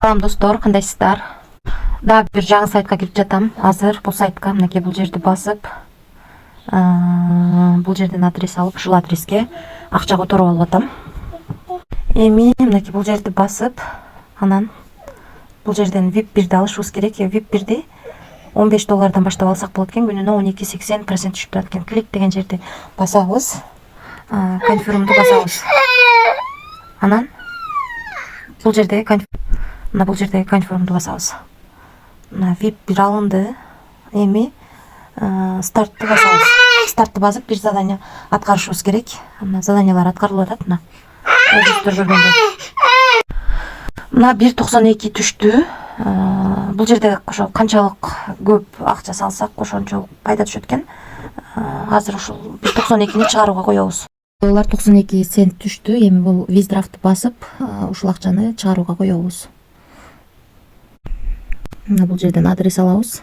Салам достор, кандайсыздар? Дагы бир жаңы сайтка кирип жатам. Азыр бул сайтка мынакей бул жерди басып, бул жерден адрес алып, ушул адреске акча которуп алып атам. Эми мынакей бул жерди басып, анан бул жерден VIP 1ди алышыбыз керек. VIP 1ди $15 баштап алсак болот экен. Күнүнө 12.80% түшүп турат экен. Клик деген жерди басабыз. Конфирмду басабыз. Анан бул жердеги конфирмду басабыз. VIP 1 алынды. Эми стартты басабыз. Стартты басып бир задание аткарышыбыз керек. Заданиялар аткарылып атат. Өзүңүздөр көргөндөй. 1.92 түштү. Бул жерде ошо канчалык көп акча салсак ошончолук пайда түшөт экен. Азыр ушул 1.92ни чыгарууга коебуз. $92 түштү. Эми бул виздрафтты басып, ушул акчаны чыгарууга коебуз. Бул жерден адрес алабыз.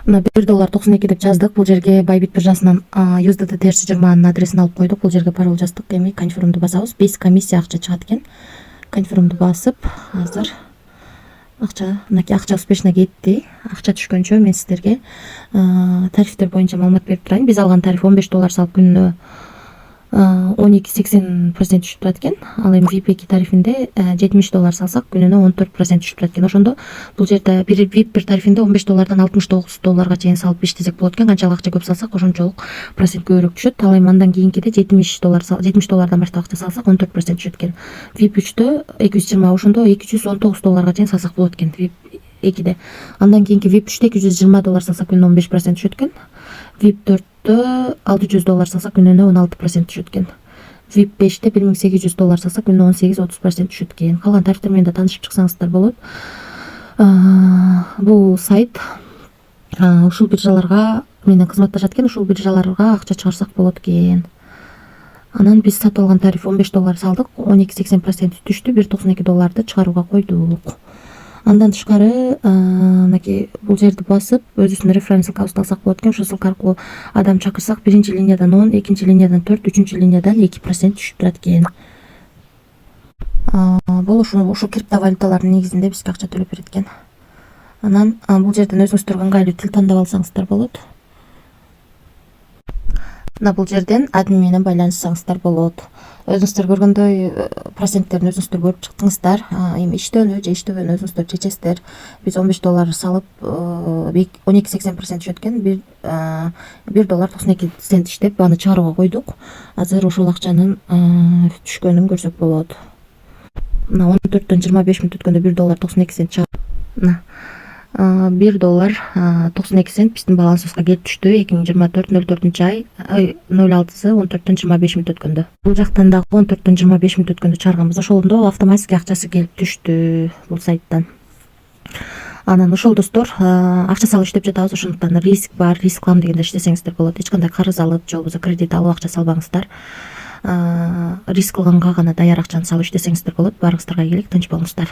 $1.92 деп жаздык. Бул жерге Bybit биржасынан USDT-20 адресин алып койдук. Бул жерге пароль жаздык. Эми конфирмду басабыз. 5 комиссия акча чыгат экен. Конфирмду басып, азыр мынакей акча успешно кетти. Акча түшкөнчө мен сиздерге тарифтер боюнча маалымат берип турайын. Биз алган тариф $15 салып күнүнө 12.80% түшүп турат экен. Ал эми VIP 2 тарифинде $70 салсак күнүнө 14% түшүп турат экен. Ошондо бул жерде VIP 1 тарифинде $15 $69 чейин салып иштесек болот экен. Канчалык акча көп салсак ошончолук процент көбүрөөк түшөт. Ал эми андан кийинкиде $70 баштап акча салсак 14% түшөт экен. VIP 3дө 220, ошондо $219 чейин салсак болот экен. VIP 2де. Андан кийинки VIP 3дө $220 салсак күнүнө 15% түшөт экен. VIP 4дө $600 салсак күнүнө 16% түшөт экен. VIP 5де $1800 салсак күнүнө 18-30% түшөт экен. Калган тарифтер менен да таанышып чыксаңыздар болот. Бул сайт ушул биржаларга менен кызматташат экен. Ушул биржаларга акча чыгарсак болот экен. Анан биз сатып алган тариф $15 салдык, 12.80% түштү, $1.92 чыгарууга койдук. Андан тышкары мынакей бул жерди басып, өзүбүздүн референс ссылкабызды алсак болот экен. Ошол ссылка аркылуу адам чакырсак, биринчи линиядан 10, экинчи линиядан 4, үчүнчү линиядан 2% түшүп турат экен. Бул ушул криптовалюталардын негизинде бизге акча төлөп берет экен. Анан бул жерден өзүңүздөр ыңгайлуу тил тандап алсаңыздар болот. Бул жерден админ менен байланышсаңыздар болот. Өзүңүздөр көргөндөй проценттерин өзүңүздөр көрүп чыктыңыздар. Эми иштөөнү же иштебөөнү өзүңүздөр чечесиздер. Биз $15 салып 12.80% түшөт экен. $1.92 иштеп аны чыгарууга койдук. Азыр ошол акчанын түшкөнүн көрсөк болот. 14-төн 25 мүнөт өткөндө $1.92 чыгат. $1.92 биздин балансыбызга келип түштү. 2024 ай 06-14-төн 25 мүнөт өткөндө. Бул жактан дагы 14-төн 25 мүнөт өткөндө чыгарганбыз. Ошондо автоматически акчасы келип түштү бул сайттан. Анан ошол достор, акча салып иштеп жатабыз. Ошондуктан риск бар, риск кылам дегенде иштесеңиздер болот. Эч кандай карыз алып, же болбосо кредит алып акча салбаңыздар. Риск кылганга гана даяр акчаны салып иштесеңиздер болот. Баарыңыздарга ийгилик, тынч болуңуздар.